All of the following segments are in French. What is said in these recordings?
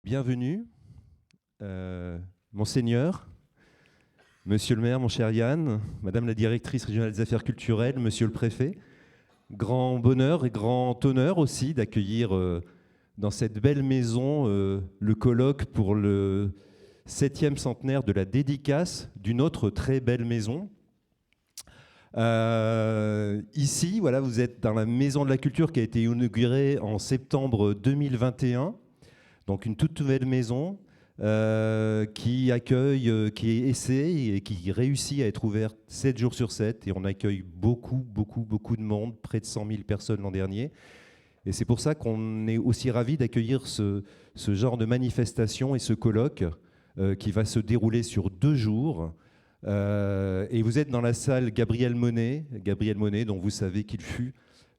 Bienvenue, Monseigneur, Monsieur le maire, mon cher Yann, Madame la directrice régionale des affaires culturelles, Monsieur le préfet. Grand bonheur et grand honneur aussi d'accueillir dans cette belle maison le colloque pour le 7e centenaire de la dédicace d'une autre très belle maison. Ici, voilà, vous êtes dans la Maison de la Culture qui a été inaugurée en septembre 2021. Donc une toute nouvelle maison qui accueille, qui essaie et qui réussit à être ouverte 7 jours sur 7. Et on accueille beaucoup de monde, près de 100 000 personnes l'an dernier. Et c'est pour ça qu'on est aussi ravis d'accueillir ce genre de manifestation et ce colloque qui va se dérouler sur 2 jours. Et vous êtes dans la salle Gabriel Monet, dont vous savez qu'il fut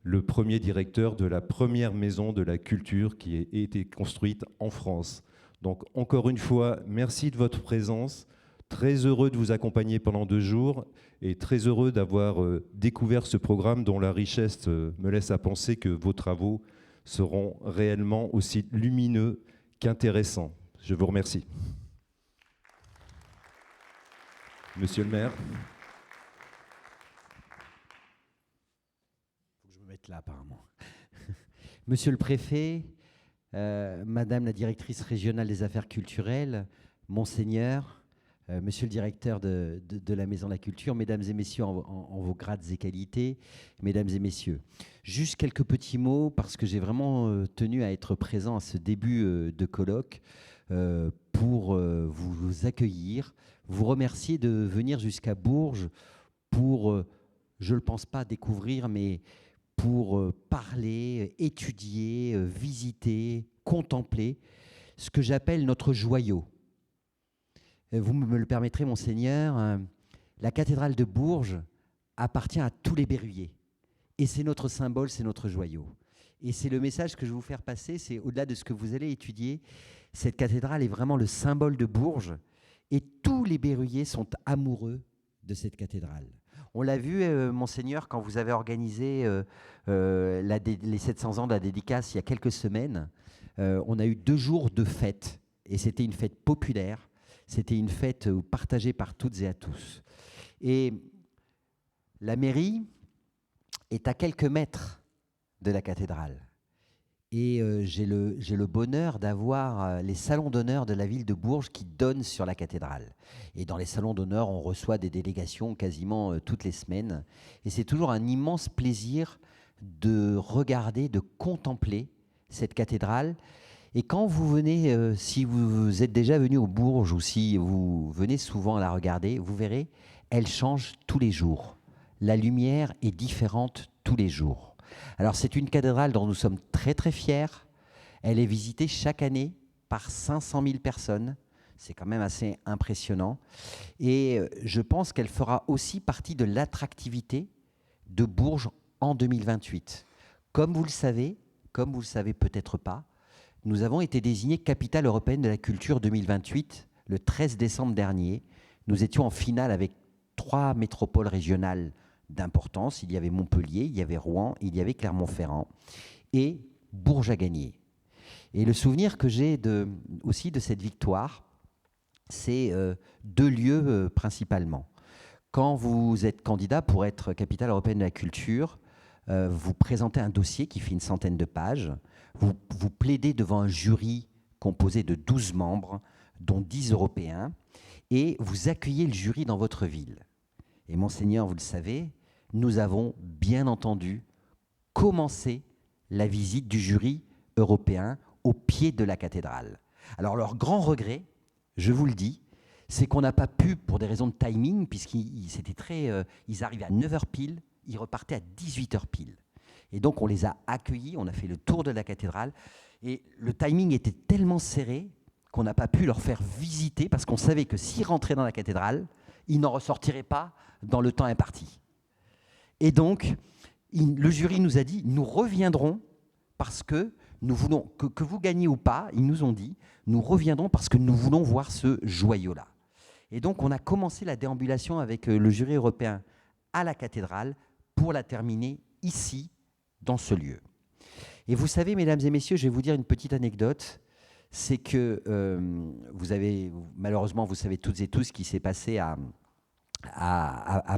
le premier directeur de la première maison de la culture qui a été construite en France. Donc encore une fois, merci de votre présence. Très heureux de vous accompagner pendant 2 jours et très heureux d'avoir découvert ce programme dont la richesse me laisse à penser que vos travaux seront réellement aussi lumineux qu'intéressants. Je vous remercie. Monsieur le maire. Faut que je me mette là apparemment. Monsieur le préfet, Madame la directrice régionale des affaires culturelles, Monseigneur, Monsieur le directeur de la Maison de la Culture, Mesdames et Messieurs en vos grades et qualités, Mesdames et Messieurs. Juste quelques petits mots parce que j'ai vraiment tenu à être présent à ce début de colloque pour vous accueillir, vous remercier de venir jusqu'à Bourges pour, je ne le pense pas découvrir, mais pour parler, étudier, visiter, contempler ce que j'appelle notre joyau. Vous me le permettrez, Monseigneur, la cathédrale de Bourges appartient à tous les Berruyers. Et c'est notre symbole, c'est notre joyau. Et c'est le message que je vais vous faire passer, c'est au-delà de ce que vous allez étudier, cette cathédrale est vraiment le symbole de Bourges. Et tous les Berruyers sont amoureux de cette cathédrale. On l'a vu, Monseigneur, quand vous avez organisé les 700 ans de la dédicace il y a quelques semaines. On a eu 2 jours de fête. Et c'était une fête populaire. C'était une fête partagée par toutes et à tous. Et la mairie est à quelques mètres de la cathédrale. Et j'ai le bonheur d'avoir les salons d'honneur de la ville de Bourges qui donnent sur la cathédrale. Et dans les salons d'honneur, on reçoit des délégations quasiment toutes les semaines. Et c'est toujours un immense plaisir de regarder, de contempler cette cathédrale. Et quand vous venez, si vous êtes déjà venu au Bourges ou si vous venez souvent à la regarder, vous verrez, elle change tous les jours. La lumière est différente tous les jours. Alors c'est une cathédrale dont nous sommes très très fiers. Elle est visitée chaque année par 500 000 personnes. C'est quand même assez impressionnant. Et je pense qu'elle fera aussi partie de l'attractivité de Bourges en 2028. Comme vous le savez peut-être pas, nous avons été désignés capitale européenne de la culture 2028 le 13 décembre dernier. Nous étions en finale avec 3 métropoles régionales d'importance. Il y avait Montpellier, il y avait Rouen, il y avait Clermont-Ferrand. Et Bourges a gagné. Et le souvenir que j'ai aussi de cette victoire, c'est 2 lieux principalement. Quand vous êtes candidat pour être capitale européenne de la culture, vous présentez un dossier qui fait une centaine de pages. Vous plaidez devant un jury composé de 12 membres, dont 10 Européens, et vous accueillez le jury dans votre ville. Et Monseigneur, vous le savez, nous avons bien entendu commencé la visite du jury européen au pied de la cathédrale. Alors leur grand regret, je vous le dis, c'est qu'on n'a pas pu, pour des raisons de timing, puisqu'ils ils arrivaient à 9h pile, ils repartaient à 18h pile. Et donc on les a accueillis, on a fait le tour de la cathédrale, et le timing était tellement serré qu'on n'a pas pu leur faire visiter, parce qu'on savait que s'ils rentraient dans la cathédrale, ils n'en ressortiraient pas dans le temps imparti. Et donc, le jury nous a dit, nous reviendrons parce que nous voulons, que vous gagnez ou pas, ils nous ont dit, nous reviendrons parce que nous voulons voir ce joyau-là. Et donc, on a commencé la déambulation avec le jury européen à la cathédrale pour la terminer ici, dans ce lieu. Et vous savez, mesdames et messieurs, je vais vous dire une petite anecdote. c'est que malheureusement, vous savez toutes et tous ce qui s'est passé à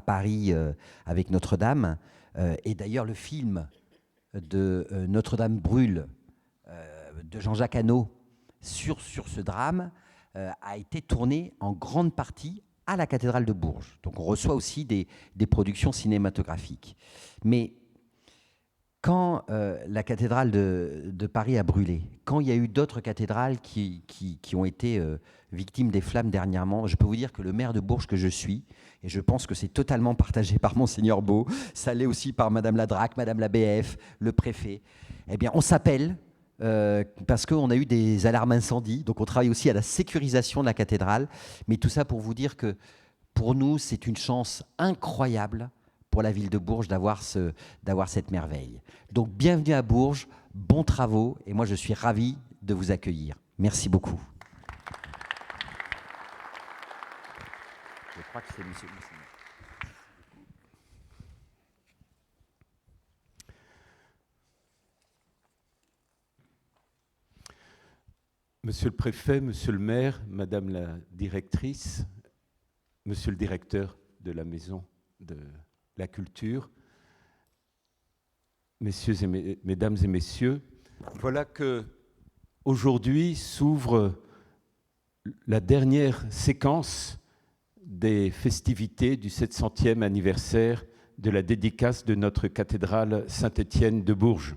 Paris avec Notre-Dame. Et d'ailleurs, le film de Notre-Dame brûle de Jean-Jacques Hano sur ce drame a été tourné en grande partie à la cathédrale de Bourges. Donc on reçoit aussi des productions cinématographiques. Mais quand la cathédrale de Paris a brûlé, quand il y a eu d'autres cathédrales qui ont été victimes des flammes dernièrement, je peux vous dire que le maire de Bourges que je suis, et je pense que c'est totalement partagé par Monseigneur Beau, ça l'est aussi par Madame la Drac, Madame la BF, le préfet, eh bien on s'appelle parce qu'on a eu des alarmes incendies, donc on travaille aussi à la sécurisation de la cathédrale, mais tout ça pour vous dire que pour nous, c'est une chance incroyable pour la ville de Bourges d'avoir cette merveille. Donc bienvenue à Bourges, bons travaux, et moi je suis ravi de vous accueillir. Merci beaucoup. Je crois que c'est monsieur. Monsieur le préfet, monsieur le maire, madame la directrice, monsieur le directeur de la maison de la culture, mesdames et messieurs, voilà que aujourd'hui s'ouvre la dernière séquence des festivités du 700e anniversaire de la dédicace de notre cathédrale Saint-Étienne de Bourges.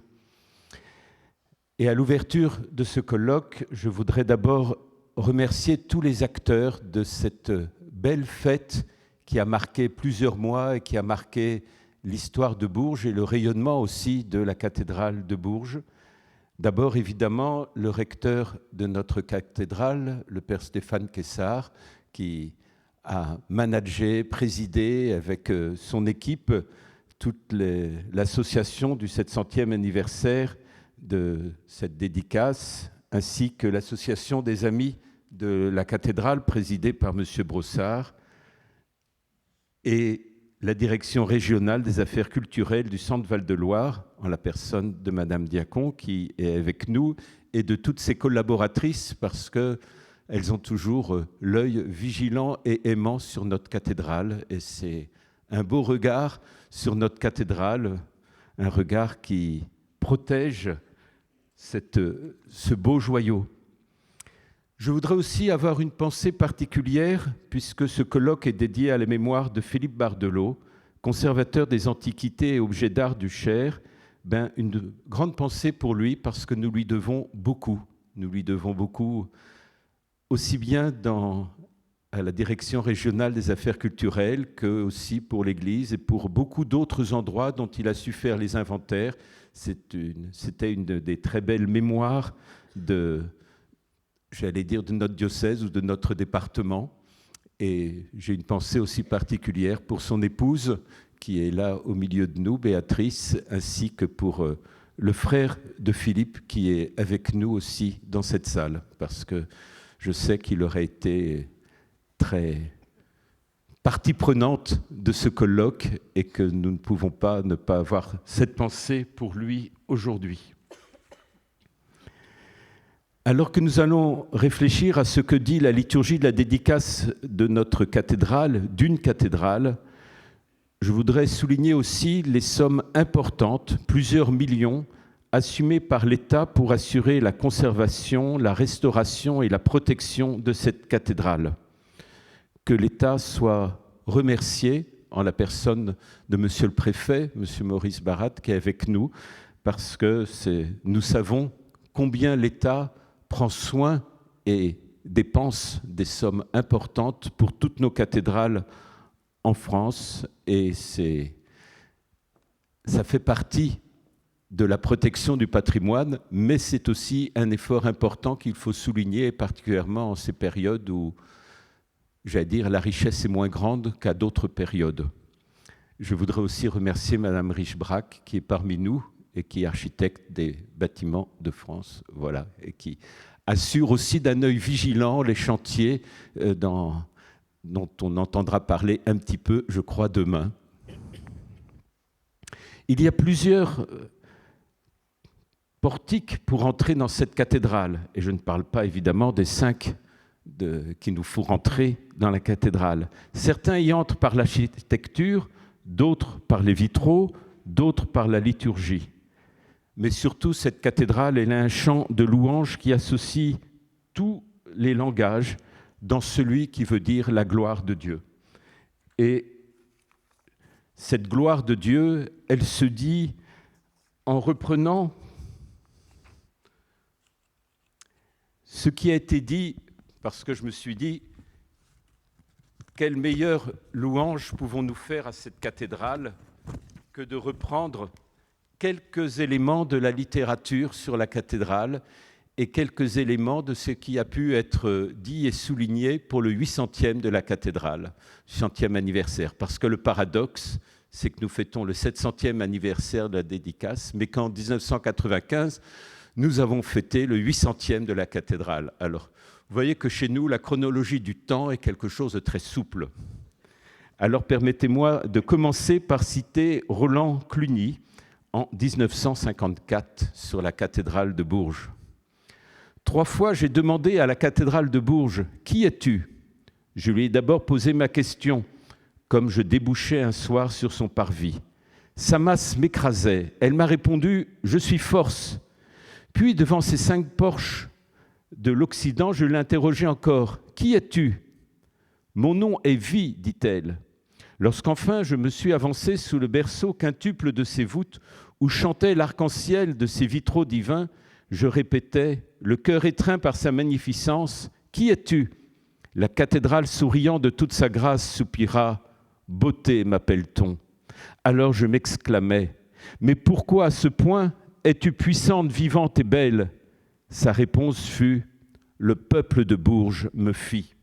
Et à l'ouverture de ce colloque, je voudrais d'abord remercier tous les acteurs de cette belle fête qui a marqué plusieurs mois et qui a marqué l'histoire de Bourges et le rayonnement aussi de la cathédrale de Bourges. D'abord, évidemment, le recteur de notre cathédrale, le père Stéphane Kessard, qui a managé, présidé avec son équipe toute l'association du 700e anniversaire de cette dédicace, ainsi que l'association des amis de la cathédrale présidée par M. Brossard et la direction régionale des affaires culturelles du Centre Val-de-Loire, en la personne de Madame Diacon, qui est avec nous, et de toutes ses collaboratrices, parce qu'elles ont toujours l'œil vigilant et aimant sur notre cathédrale. Et c'est un beau regard sur notre cathédrale, un regard qui protège ce beau joyau. Je voudrais aussi avoir une pensée particulière, puisque ce colloque est dédié à la mémoire de Philippe Bardeleau, conservateur des antiquités et objets d'art du Cher. Une grande pensée pour lui, parce que nous lui devons beaucoup. Nous lui devons beaucoup, aussi bien à la direction régionale des affaires culturelles que aussi pour l'Église et pour beaucoup d'autres endroits dont il a su faire les inventaires. C'était une des très belles mémoires de notre diocèse ou de notre département. Et j'ai une pensée aussi particulière pour son épouse, qui est là au milieu de nous, Béatrice, ainsi que pour le frère de Philippe, qui est avec nous aussi dans cette salle, parce que je sais qu'il aurait été très partie prenante de ce colloque et que nous ne pouvons pas ne pas avoir cette pensée pour lui aujourd'hui. Alors que nous allons réfléchir à ce que dit la liturgie de la dédicace de notre cathédrale, d'une cathédrale, je voudrais souligner aussi les sommes importantes, plusieurs millions, assumées par l'État pour assurer la conservation, la restauration et la protection de cette cathédrale. Que l'État soit remercié en la personne de Monsieur le Préfet, Monsieur Maurice Barat, qui est avec nous, parce que nous savons combien l'État prend soin et dépense des sommes importantes pour toutes nos cathédrales en France, et ça fait partie de la protection du patrimoine, mais c'est aussi un effort important qu'il faut souligner, particulièrement en ces périodes où, j'allais dire, la richesse est moins grande qu'à d'autres périodes. Je voudrais aussi remercier Madame Riche-Brac, qui est parmi nous et qui est architecte des bâtiments de France, voilà, et qui assure aussi d'un œil vigilant les chantiers dont on entendra parler un petit peu, je crois, demain. Il y a plusieurs portiques pour entrer dans cette cathédrale. Et je ne parle pas évidemment des 5 qu'il nous faut rentrer dans la cathédrale. Certains y entrent par l'architecture, d'autres par les vitraux, d'autres par la liturgie. Mais surtout, cette cathédrale, elle a un chant de louange qui associe tous les langages dans celui qui veut dire la gloire de Dieu. Et cette gloire de Dieu, elle se dit en reprenant ce qui a été dit, parce que je me suis dit, quelle meilleure louange pouvons-nous faire à cette cathédrale que de reprendre quelques éléments de la littérature sur la cathédrale et quelques éléments de ce qui a pu être dit et souligné pour le 800e de la cathédrale, 800e anniversaire. Parce que le paradoxe, c'est que nous fêtons le 700e anniversaire de la dédicace, mais qu'en 1995, nous avons fêté le 800e de la cathédrale. Alors, vous voyez que chez nous, la chronologie du temps est quelque chose de très souple. Alors, permettez-moi de commencer par citer Roland Cluny en 1954 sur la cathédrale de Bourges. 3 fois, j'ai demandé à la cathédrale de Bourges « Qui es-tu » Je lui ai d'abord posé ma question, comme je débouchais un soir sur son parvis. Sa masse m'écrasait. Elle m'a répondu « Je suis force ». Puis, devant ces 5 porches de l'Occident, je l'ai interrogé encore. « Qui es-tu » ? « Mon nom est Vie, dit-elle. Lorsqu'enfin je me suis avancé sous le berceau quintuple de ses voûtes, où chantait l'arc-en-ciel de ses vitraux divins, je répétais, le cœur étreint par sa magnificence, « Qui es-tu » La cathédrale souriant de toute sa grâce soupira, « Beauté, m'appelle-t-on » Alors je m'exclamais, « Mais pourquoi à ce point es-tu puissante, vivante et belle » Sa réponse fut, « Le peuple de Bourges me fit. »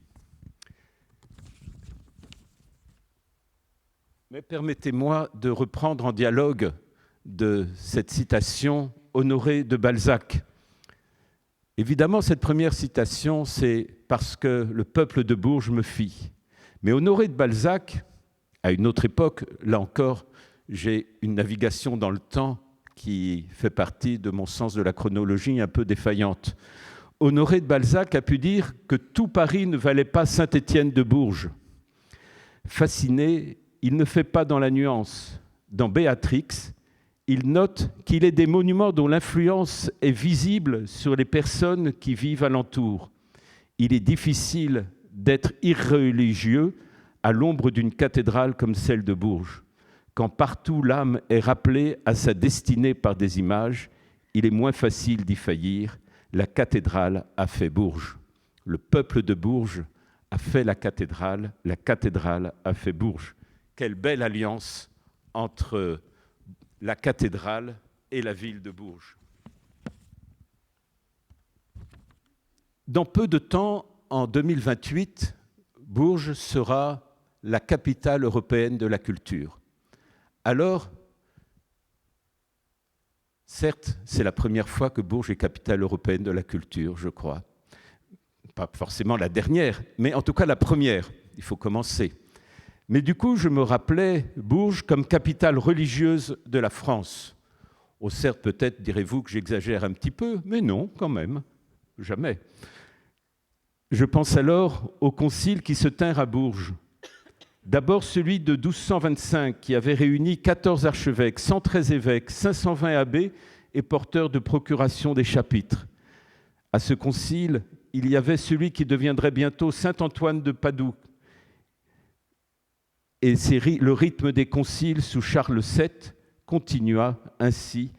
Mais permettez-moi de reprendre en dialogue de cette citation Honoré de Balzac. Évidemment, cette première citation, c'est parce que le peuple de Bourges me fit. Mais Honoré de Balzac, à une autre époque, là encore, j'ai une navigation dans le temps qui fait partie de mon sens de la chronologie un peu défaillante. Honoré de Balzac a pu dire que tout Paris ne valait pas Saint-Étienne de Bourges. Fasciné, il ne fait pas dans la nuance. Dans Béatrix, il note qu'il est des monuments dont l'influence est visible sur les personnes qui vivent alentour. Il est difficile d'être irreligieux à l'ombre d'une cathédrale comme celle de Bourges. Quand partout l'âme est rappelée à sa destinée par des images, il est moins facile d'y faillir. La cathédrale a fait Bourges. Le peuple de Bourges a fait la cathédrale a fait Bourges. Quelle belle alliance entre la cathédrale et la ville de Bourges. Dans peu de temps, en 2028, Bourges sera la capitale européenne de la culture. Alors, certes, c'est la première fois que Bourges est capitale européenne de la culture, je crois. Pas forcément la dernière, mais en tout cas la première. Il faut commencer. Mais du coup, je me rappelais Bourges comme capitale religieuse de la France. Oh, certes, peut-être direz-vous que j'exagère un petit peu, mais non, quand même, jamais. Je pense alors aux conciles qui se tinrent à Bourges. D'abord celui de 1225 qui avait réuni 14 archevêques, 113 évêques, 520 abbés et porteurs de procuration des chapitres. À ce concile, il y avait celui qui deviendrait bientôt Saint Antoine de Padoue. Et le rythme des conciles sous Charles VII continua ainsi.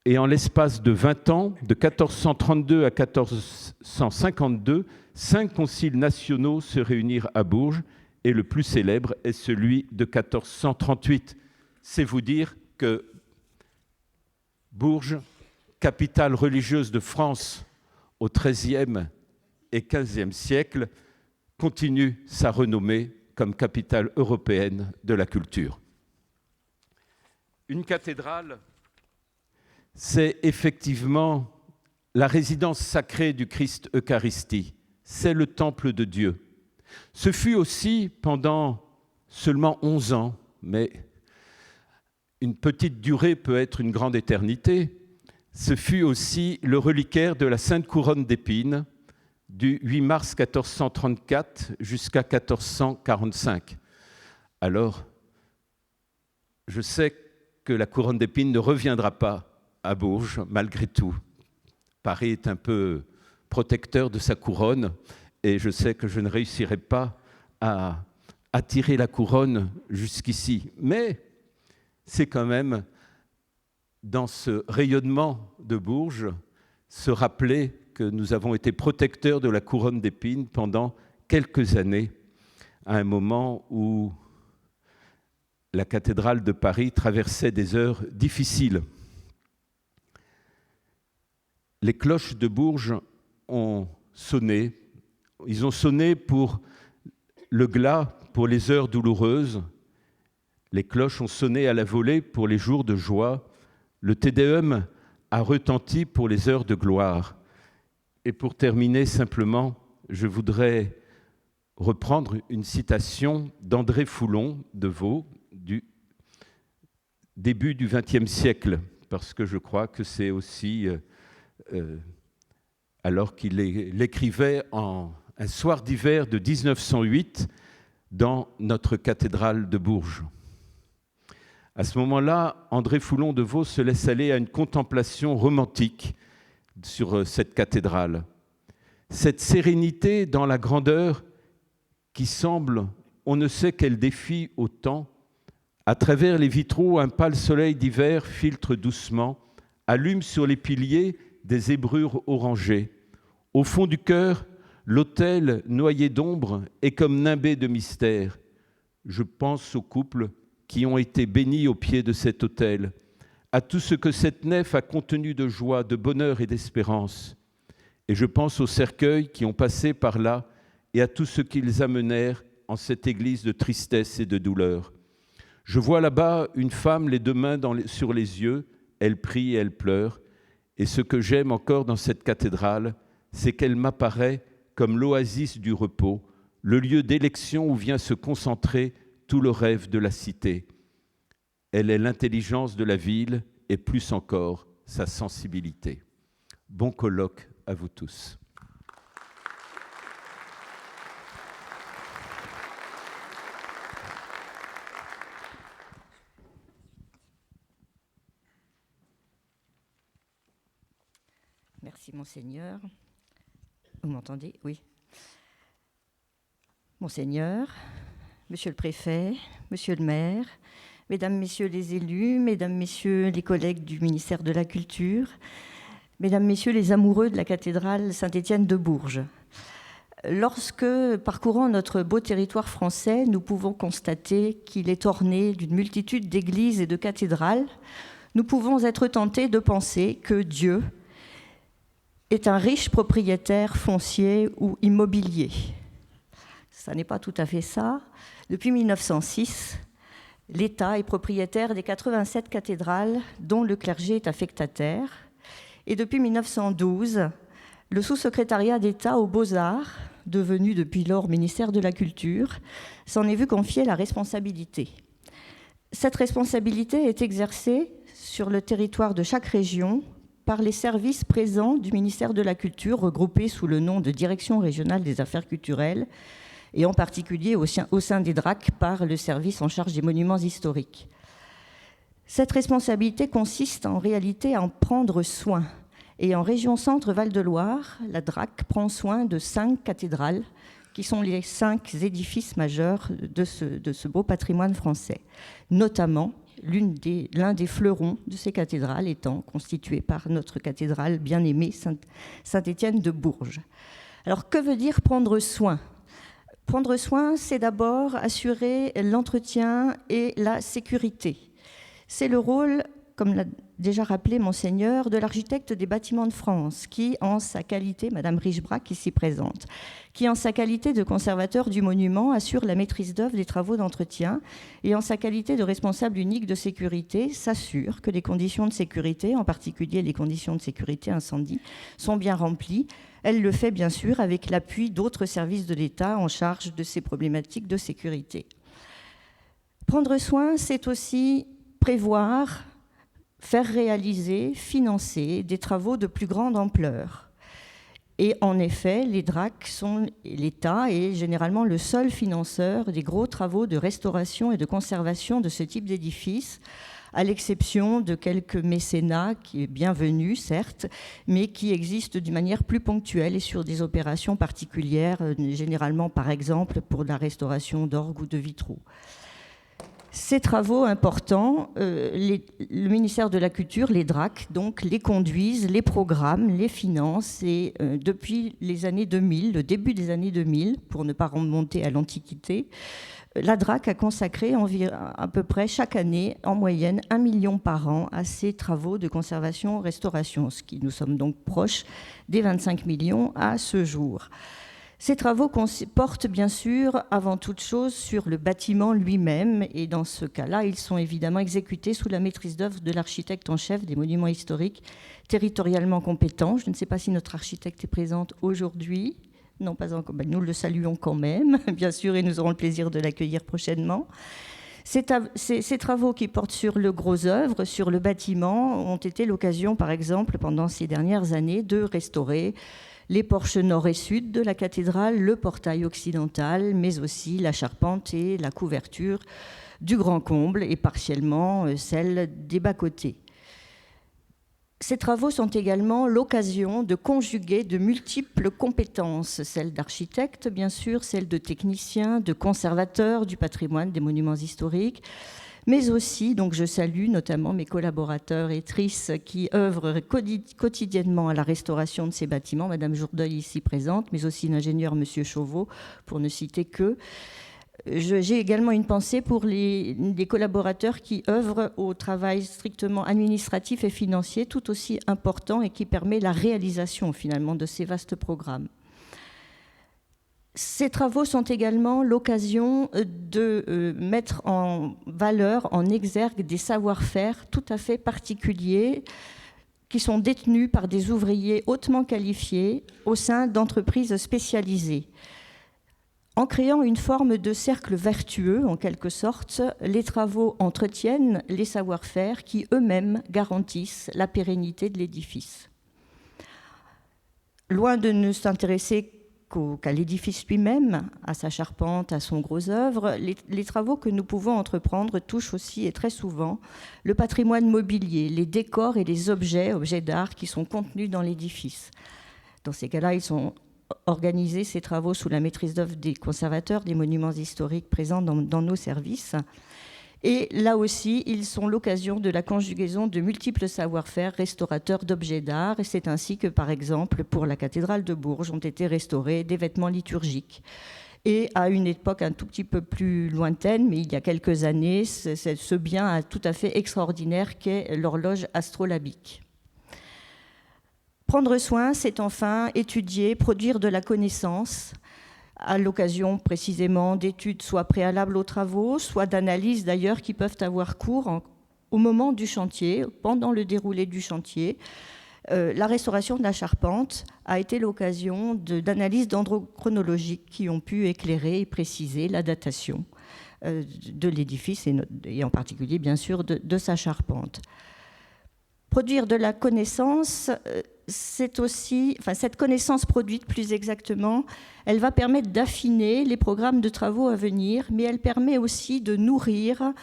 Et en l'espace de 20 ans, de 1432 à 1452, 5 conciles nationaux se réunirent à Bourges, et le plus célèbre est celui de 1438. C'est vous dire que Bourges, capitale religieuse de France au XIIIe et XVe siècle, continue sa renommée comme capitale européenne de la culture. Une cathédrale, c'est effectivement la résidence sacrée du Christ Eucharistie. C'est le temple de Dieu. Ce fut aussi pendant seulement 11 ans, mais une petite durée peut être une grande éternité, Ce fut aussi le reliquaire de la Sainte Couronne d'Épines du 8 mars 1434 jusqu'à 1445. Alors, je sais que la couronne d'épines ne reviendra pas à Bourges, malgré tout. Paris est un peu protecteur de sa couronne, et je sais que je ne réussirai pas à attirer la couronne jusqu'ici. Mais c'est quand même, dans ce rayonnement de Bourges, se rappeler que nous avons été protecteurs de la couronne d'épines pendant quelques années, à un moment où la cathédrale de Paris traversait des heures difficiles. Les cloches de Bourges ont sonné. Ils ont sonné pour le glas, pour les heures douloureuses. Les cloches ont sonné à la volée pour les jours de joie. Le Te Deum a retenti pour les heures de gloire. Et pour terminer simplement, je voudrais reprendre une citation d'André Foulon de Vaux, du début du XXe siècle, parce que je crois que c'est aussi, alors qu'il l'écrivait un soir d'hiver de 1908 dans notre cathédrale de Bourges. À ce moment-là, André Foulon de Vaux se laisse aller à une contemplation romantique sur cette cathédrale. Cette sérénité dans la grandeur qui semble, on ne sait quel défi au temps, à travers les vitraux, un pâle soleil d'hiver filtre doucement, allume sur les piliers des zébrures orangées. Au fond du cœur, l'autel noyé d'ombre est comme nimbé de mystère. Je pense aux couples qui ont été bénis au pied de cet autel, à tout ce que cette nef a contenu de joie, de bonheur et d'espérance. Et je pense aux cercueils qui ont passé par là et à tout ce qu'ils amenèrent en cette église de tristesse et de douleur. Je vois là-bas une femme, les deux mains sur les yeux, elle prie et elle pleure. Et ce que j'aime encore dans cette cathédrale, c'est qu'elle m'apparaît comme l'oasis du repos, le lieu d'élection où vient se concentrer tout le rêve de la cité. Elle est l'intelligence de la ville et plus encore sa sensibilité. Bon colloque à vous tous. Merci, Monseigneur. Vous m'entendez? Oui. Monseigneur, Monsieur le Préfet, Monsieur le Maire, Mesdames, Messieurs les élus, Mesdames, Messieurs les collègues du ministère de la Culture, Mesdames, Messieurs les amoureux de la cathédrale Saint-Étienne de Bourges. Lorsque, parcourant notre beau territoire français, nous pouvons constater qu'il est orné d'une multitude d'églises et de cathédrales, nous pouvons être tentés de penser que Dieu est un riche propriétaire foncier ou immobilier. Ça n'est pas tout à fait ça. Depuis 1906, l'État est propriétaire des 87 cathédrales dont le clergé est affectataire. Et depuis 1912, le sous-secrétariat d'État aux Beaux-Arts, devenu depuis lors ministère de la Culture, s'en est vu confier la responsabilité. Cette responsabilité est exercée sur le territoire de chaque région par les services présents du ministère de la Culture, regroupés sous le nom de Direction régionale des affaires culturelles, et en particulier au sein des DRAC par le service en charge des monuments historiques. Cette responsabilité consiste en réalité à en prendre soin. Et en région Centre-Val-de-Loire, la DRAC prend soin de 5 cathédrales, qui sont les 5 édifices majeurs de ce beau patrimoine français. Notamment, l'un des fleurons de ces cathédrales étant constitué par notre cathédrale bien-aimée Saint-Étienne de Bourges. Alors, que veut dire prendre soin ? Prendre soin, c'est d'abord assurer l'entretien et la sécurité. C'est le rôle, comme l'a déjà rappelé Monseigneur, de l'architecte des bâtiments de France, qui, en sa qualité, Madame Richbrac, ici présente, qui, en sa qualité de conservateur du monument, assure la maîtrise d'œuvre des travaux d'entretien et, en sa qualité de responsable unique de sécurité, s'assure que les conditions de sécurité, en particulier les conditions de sécurité incendie, sont bien remplies. Elle le fait bien sûr avec l'appui d'autres services de l'État en charge de ces problématiques de sécurité. Prendre soin, c'est aussi prévoir, faire réaliser, financer des travaux de plus grande ampleur. Et en effet, les DRAC sont, l'État est généralement le seul financeur des gros travaux de restauration et de conservation de ce type d'édifice, à l'exception de quelques mécénats, qui est bienvenu, certes, mais qui existent d'une manière plus ponctuelle et sur des opérations particulières, généralement, par exemple, pour la restauration d'orgues ou de vitraux. Ces travaux importants, le ministère de la Culture, les DRAC, donc, les conduisent, les programmes, les financent. Et depuis les années 2000, le début des années 2000, pour ne pas remonter à l'Antiquité, la DRAC a consacré à peu près chaque année, en moyenne, 1 million par an à ces travaux de conservation-restauration, ce qui nous sommes donc proches des 25 millions à ce jour. Ces travaux portent bien sûr avant toute chose sur le bâtiment lui-même et dans ce cas-là, ils sont évidemment exécutés sous la maîtrise d'œuvre de l'architecte en chef des monuments historiques territorialement compétent. Je ne sais pas si notre architecte est présente aujourd'hui. Non, pas encore. Ben, nous le saluons quand même, bien sûr, et nous aurons le plaisir de l'accueillir prochainement. Ces travaux qui portent sur le gros œuvre, sur le bâtiment, ont été l'occasion, par exemple, pendant ces dernières années, de restaurer les porches nord et sud de la cathédrale, le portail occidental, mais aussi la charpente et la couverture du grand comble et partiellement celle des bas-côtés. Ces travaux sont également l'occasion de conjuguer de multiples compétences, celles d'architectes, bien sûr, celles de techniciens, de conservateurs du patrimoine des monuments historiques, mais aussi, donc je salue notamment mes collaborateurs et trices qui œuvrent quotidiennement à la restauration de ces bâtiments, Madame Jourdeuil ici présente, mais aussi l'ingénieur Monsieur Chauveau, pour ne citer que. J'ai également une pensée pour les collaborateurs qui œuvrent au travail strictement administratif et financier, tout aussi important et qui permet la réalisation finalement de ces vastes programmes. Ces travaux sont également l'occasion de mettre en valeur, en exergue, des savoir-faire tout à fait particuliers qui sont détenus par des ouvriers hautement qualifiés au sein d'entreprises spécialisées. En créant une forme de cercle vertueux, en quelque sorte, les travaux entretiennent les savoir-faire qui eux-mêmes garantissent la pérennité de l'édifice. Loin de ne s'intéresser qu'à l'édifice lui-même, à sa charpente, à son gros œuvre, les travaux que nous pouvons entreprendre touchent aussi et très souvent le patrimoine mobilier, les décors et les objets d'art qui sont contenus dans l'édifice. Dans ces cas-là, ils sont organisés, ces travaux, sous la maîtrise d'œuvre des conservateurs des monuments historiques présents dans nos services. Et là aussi, ils sont l'occasion de la conjugaison de multiples savoir-faire restaurateurs d'objets d'art. Et c'est ainsi que, par exemple, pour la cathédrale de Bourges, ont été restaurés des vêtements liturgiques. Et à une époque un tout petit peu plus lointaine, mais il y a quelques années, ce bien tout à fait extraordinaire qu'est l'horloge astrolabique. Prendre soin, c'est enfin étudier, produire de la connaissance, à l'occasion précisément d'études soit préalables aux travaux, soit d'analyses d'ailleurs qui peuvent avoir cours au moment du chantier, pendant le déroulé du chantier. La restauration de la charpente a été l'occasion d'analyses dendrochronologiques qui ont pu éclairer et préciser la datation de l'édifice et en particulier bien sûr de sa charpente. Produire de la connaissance, c'est aussi, cette connaissance produite plus exactement, elle va permettre d'affiner les programmes de travaux à venir, mais elle permet aussi de nourrir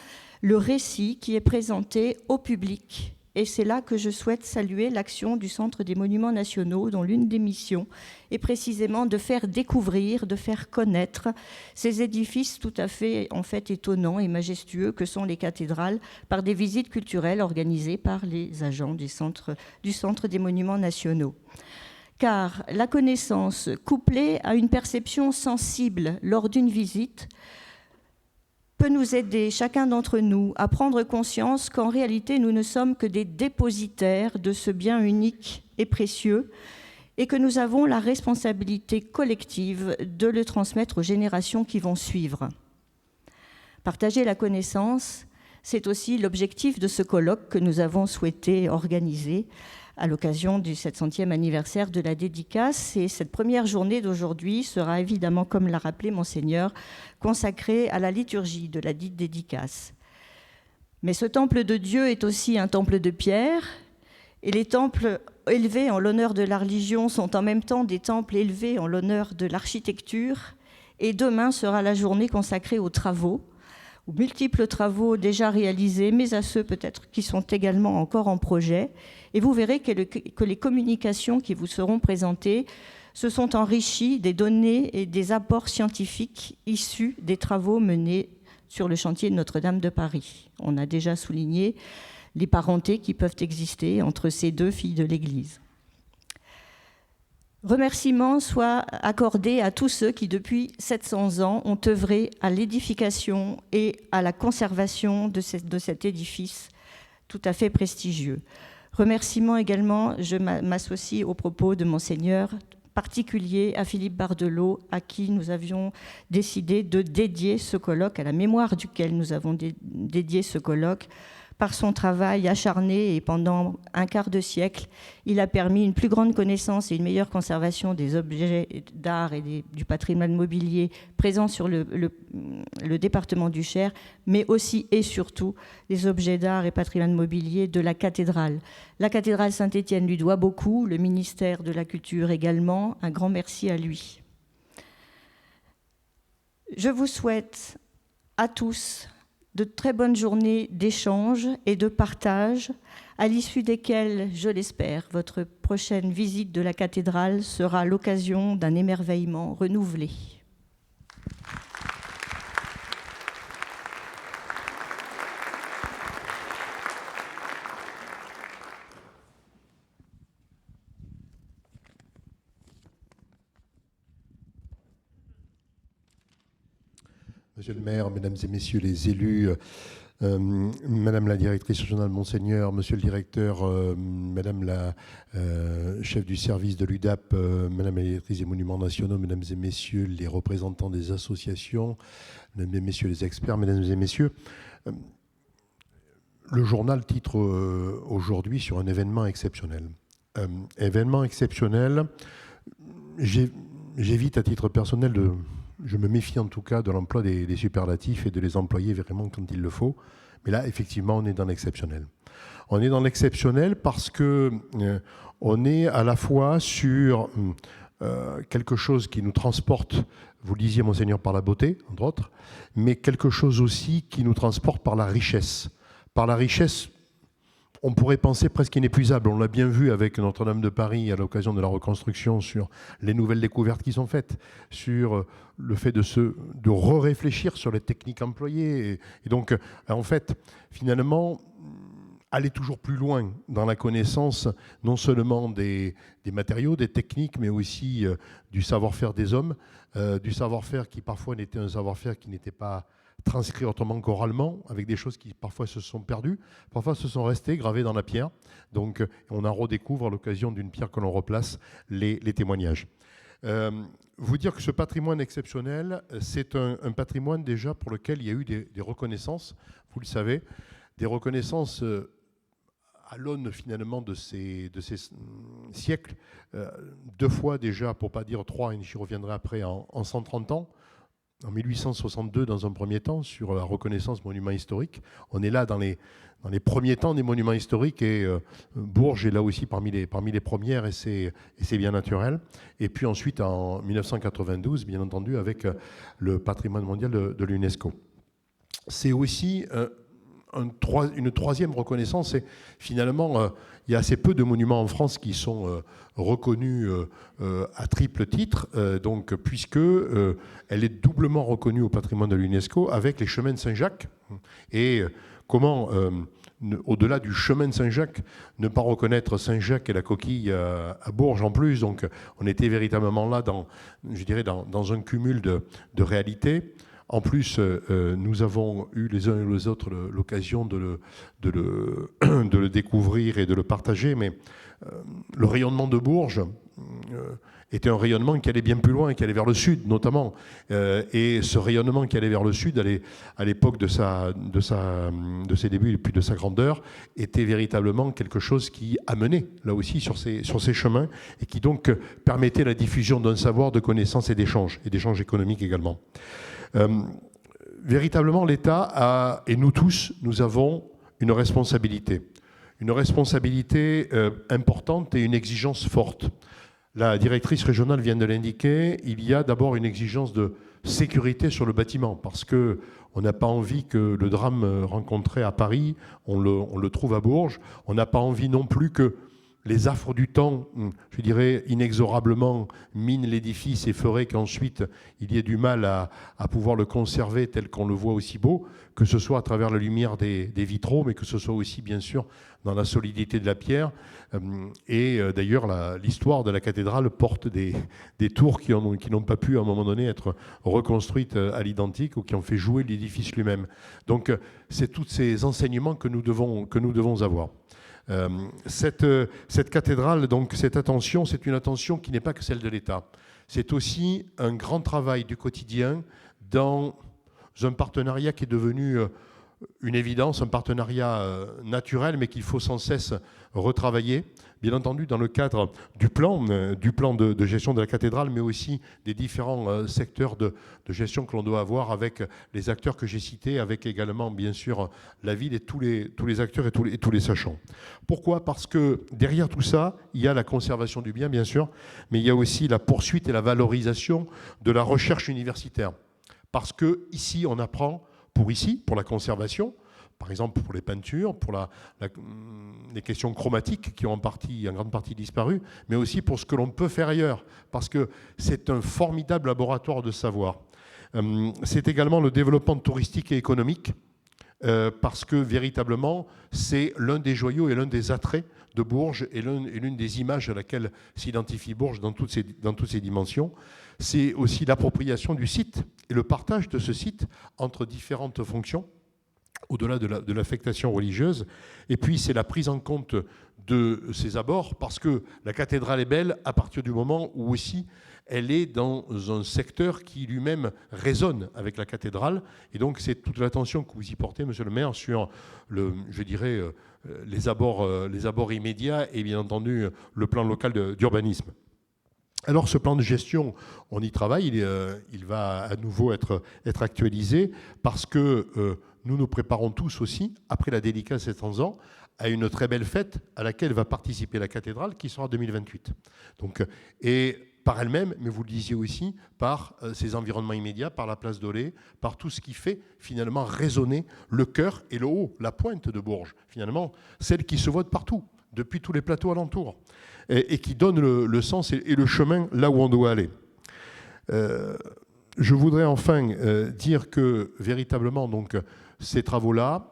le récit qui est présenté au public. Et c'est là que je souhaite saluer l'action du Centre des Monuments Nationaux, dont l'une des missions est précisément de faire découvrir, de faire connaître ces édifices tout à fait étonnants et majestueux que sont les cathédrales par des visites culturelles organisées par les agents du Centre des Monuments Nationaux. Car la connaissance couplée à une perception sensible lors d'une visite peut nous aider, chacun d'entre nous, à prendre conscience qu'en réalité, nous ne sommes que des dépositaires de ce bien unique et précieux et que nous avons la responsabilité collective de le transmettre aux générations qui vont suivre. Partager la connaissance, c'est aussi l'objectif de ce colloque que nous avons souhaité organiser à l'occasion du 700e anniversaire de la dédicace. Et cette première journée d'aujourd'hui sera évidemment, comme l'a rappelé Monseigneur, consacrée à la liturgie de la dite dédicace. Mais ce temple de Dieu est aussi un temple de pierre, et les temples élevés en l'honneur de la religion sont en même temps des temples élevés en l'honneur de l'architecture. Et demain sera la journée consacrée aux travaux, aux multiples travaux déjà réalisés, mais à ceux peut-être qui sont également encore en projet. Et vous verrez que les communications qui vous seront présentées se sont enrichies des données et des apports scientifiques issus des travaux menés sur le chantier de Notre-Dame de Paris. On a déjà souligné les parentés qui peuvent exister entre ces deux filles de l'Église. Remerciements soient accordés à tous ceux qui, depuis 700 ans, ont œuvré à l'édification et à la conservation de cet édifice tout à fait prestigieux. Remerciements également, je m'associe aux propos de Monseigneur, particulier à Philippe Bardeleau, à qui nous avions décidé de dédier ce colloque, à la mémoire duquel nous avons dédié ce colloque. Par son travail acharné et pendant un quart de siècle, il a permis une plus grande connaissance et une meilleure conservation des objets d'art et du patrimoine mobilier présents sur le département du Cher, mais aussi et surtout des objets d'art et patrimoine mobilier de la cathédrale. La cathédrale Saint-Étienne lui doit beaucoup, le ministère de la Culture également. Un grand merci à lui. Je vous souhaite à tous de très bonnes journées d'échange et de partage, à l'issue desquelles, je l'espère, votre prochaine visite de la cathédrale sera l'occasion d'un émerveillement renouvelé. Monsieur le maire, mesdames et messieurs les élus, madame la directrice régionale Monseigneur, monsieur le directeur, madame la chef du service de l'UDAP, madame la directrice des monuments nationaux, mesdames et messieurs les représentants des associations, mesdames et messieurs les experts, mesdames et messieurs, le journal titre aujourd'hui sur un événement exceptionnel. Événement exceptionnel, j'évite à titre personnel je me méfie en tout cas de l'emploi des superlatifs et de les employer vraiment quand il le faut. Mais là, effectivement, on est dans l'exceptionnel. On est dans l'exceptionnel parce que on est à la fois sur quelque chose qui nous transporte, vous le disiez, Monseigneur, par la beauté, entre autres, mais quelque chose aussi qui nous transporte par la richesse. Par la richesse, on pourrait penser presque inépuisable. On l'a bien vu avec Notre-Dame de Paris à l'occasion de la reconstruction, sur les nouvelles découvertes qui sont faites, sur le fait de réfléchir sur les techniques employées. Et donc, en fait, finalement, aller toujours plus loin dans la connaissance, non seulement des matériaux, des techniques, mais aussi du savoir-faire des hommes, du savoir-faire qui parfois n'était un savoir-faire qui n'était pas transcrit autrement qu'oralement, avec des choses qui parfois se sont perdues, parfois se sont restées gravées dans la pierre. Donc on en redécouvre à l'occasion d'une pierre que l'on replace les témoignages. Vous dire que ce patrimoine exceptionnel, c'est un patrimoine déjà pour lequel il y a eu des reconnaissances, vous le savez, des reconnaissances à l'aune finalement de ces siècles, 2 fois déjà, pour ne pas dire 3, et j'y reviendrai après, en 130 ans. En 1862, dans un premier temps, sur la reconnaissance monument historique. On est là dans les premiers temps des monuments historiques, et Bourges est là aussi parmi les premières, et c'est bien naturel. Et puis ensuite, en 1992, bien entendu, avec le patrimoine mondial de l'UNESCO. C'est aussi une troisième reconnaissance, et finalement, il y a assez peu de monuments en France qui sont reconnus à triple titre, donc, puisque elle est doublement reconnue au patrimoine de l'UNESCO avec les chemins de Saint-Jacques. Et comment, au-delà du chemin de Saint-Jacques, ne pas reconnaître Saint-Jacques et la coquille à Bourges en plus. Donc on était véritablement là dans un cumul de réalités. En plus, nous avons eu les uns et les autres l'occasion de le découvrir et de le partager, mais le rayonnement de Bourges était un rayonnement qui allait bien plus loin, qui allait vers le sud notamment. Et ce rayonnement qui allait vers le sud, à l'époque de ses débuts et puis de sa grandeur, était véritablement quelque chose qui amenait là aussi sur ces chemins, et qui donc permettait la diffusion d'un savoir, de connaissances et d'échanges économiques également. véritablement, l'État et nous tous, nous avons une responsabilité importante et une exigence forte. La directrice régionale vient de l'indiquer, il y a d'abord une exigence de sécurité sur le bâtiment, parce qu'on n'a pas envie que le drame rencontré à Paris, on le trouve à Bourges. On n'a pas envie non plus que les affres du temps, je dirais, inexorablement minent l'édifice et feraient qu'ensuite il y ait du mal à pouvoir le conserver tel qu'on le voit aussi beau, que ce soit à travers la lumière des vitraux, mais que ce soit aussi, bien sûr, dans la solidité de la pierre. Et d'ailleurs, l'histoire de la cathédrale porte des tours qui n'ont pas pu, à un moment donné, être reconstruites à l'identique ou qui ont fait jouer l'édifice lui-même. Donc, c'est tous ces enseignements que nous devons avoir. Cette cathédrale, donc cette attention, c'est une attention qui n'est pas que celle de l'État. C'est aussi un grand travail du quotidien dans un partenariat qui est devenu une évidence, un partenariat naturel, mais qu'il faut sans cesse retravailler. Bien entendu, dans le cadre du plan de gestion de la cathédrale, mais aussi des différents secteurs de gestion que l'on doit avoir avec les acteurs que j'ai cités, avec également, bien sûr, la ville et tous les acteurs et tous les sachants. Pourquoi ? Parce que derrière tout ça, il y a la conservation du bien, bien sûr, mais il y a aussi la poursuite et la valorisation de la recherche universitaire. Parce qu'ici, on apprend pour la conservation, par exemple pour les peintures, pour les questions chromatiques qui ont en grande partie disparu, mais aussi pour ce que l'on peut faire ailleurs, parce que c'est un formidable laboratoire de savoir. C'est également le développement touristique et économique, parce que véritablement, c'est l'un des joyaux et l'un des attraits de Bourges et l'une des images à laquelle s'identifie Bourges dans toutes ses dimensions. C'est aussi l'appropriation du site et le partage de ce site entre différentes fonctions, au-delà de l'affectation religieuse. Et puis, c'est la prise en compte de ses abords, parce que la cathédrale est belle à partir du moment où aussi elle est dans un secteur qui lui-même résonne avec la cathédrale. Et donc, c'est toute l'attention que vous y portez, monsieur le maire, sur les abords immédiats et bien entendu le plan local d'urbanisme. Alors, ce plan de gestion, on y travaille, il va à nouveau être actualisé, parce que nous nous préparons tous aussi, après la dédicace des 700 ans, à une très belle fête à laquelle va participer la cathédrale, qui sera en 2028. Donc, et par elle-même, mais vous le disiez aussi, par ses environnements immédiats, par la place d'Olée, par tout ce qui fait finalement résonner le cœur et le haut, la pointe de Bourges, finalement, celle qui se voit de partout, depuis tous les plateaux alentours, et qui donne le sens et le chemin là où on doit aller. Je voudrais enfin dire que véritablement, donc, ces travaux-là,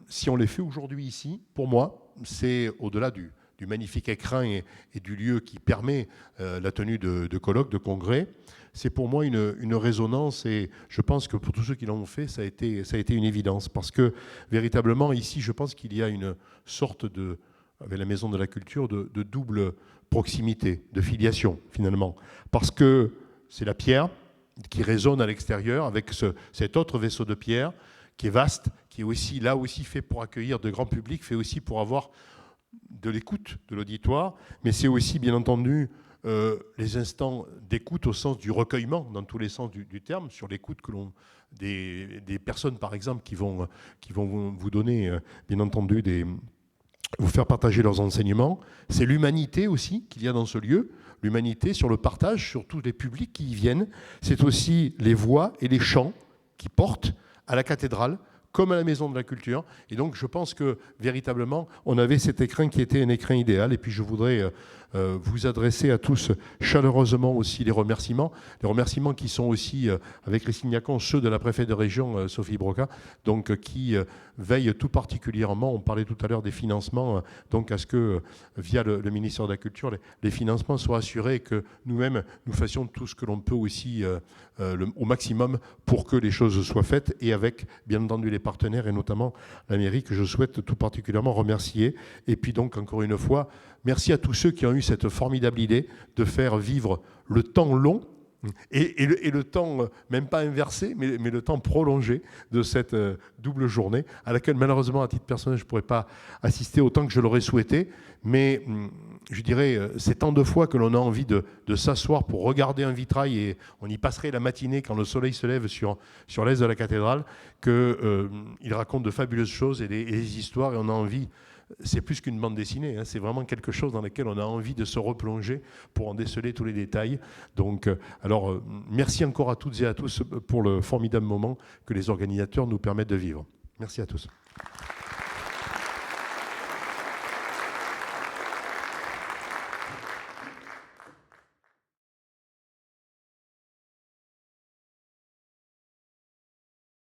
si on les fait aujourd'hui ici, pour moi, c'est au-delà du magnifique écrin et du lieu qui permet la tenue de colloques, de congrès, c'est pour moi une résonance, et je pense que pour tous ceux qui l'ont fait, ça a été une évidence, parce que véritablement ici, je pense qu'il y a une sorte avec la Maison de la Culture, de double proximité, de filiation finalement, parce que c'est la pierre qui résonne à l'extérieur avec cet autre vaisseau de pierre qui est vaste, qui est aussi là aussi fait pour accueillir de grands publics, fait aussi pour avoir de l'écoute de l'auditoire, mais c'est aussi bien entendu les instants d'écoute au sens du recueillement, dans tous les sens du terme, sur l'écoute des personnes par exemple qui vont vous donner bien entendu vous faire partager leurs enseignements. C'est l'humanité aussi qu'il y a dans ce lieu, l'humanité sur le partage, sur tous les publics qui y viennent. C'est aussi les voix et les chants qui portent à la cathédrale, comme à la Maison de la Culture. Et donc, je pense que, véritablement, on avait cet écrin qui était un écrin idéal. Et puis, je voudrais vous adresser à tous chaleureusement aussi les remerciements qui sont aussi, avec Christine Diacon, ceux de la préfète de région, Sophie Broca, donc, qui veille tout particulièrement, on parlait tout à l'heure des financements, donc à ce que, via le ministère de la Culture, les financements soient assurés et que nous-mêmes, nous fassions tout ce que l'on peut aussi au maximum pour que les choses soient faites, et avec, bien entendu, les partenaires et notamment la mairie que je souhaite tout particulièrement remercier. Et puis donc, encore une fois, merci à tous ceux qui ont eu cette formidable idée de faire vivre le temps long Et le temps, même pas inversé, mais le temps prolongé de cette double journée, à laquelle malheureusement, à titre personnel, je ne pourrais pas assister autant que je l'aurais souhaité. Mais je dirais, c'est tant de fois que l'on a envie de s'asseoir pour regarder un vitrail, et on y passerait la matinée quand le soleil se lève sur l'est de la cathédrale, qu'il raconte de fabuleuses choses et des histoires, et on a envie... C'est plus qu'une bande dessinée, hein, c'est vraiment quelque chose dans lequel on a envie de se replonger pour en déceler tous les détails. Donc, merci encore à toutes et à tous pour le formidable moment que les organisateurs nous permettent de vivre. Merci à tous.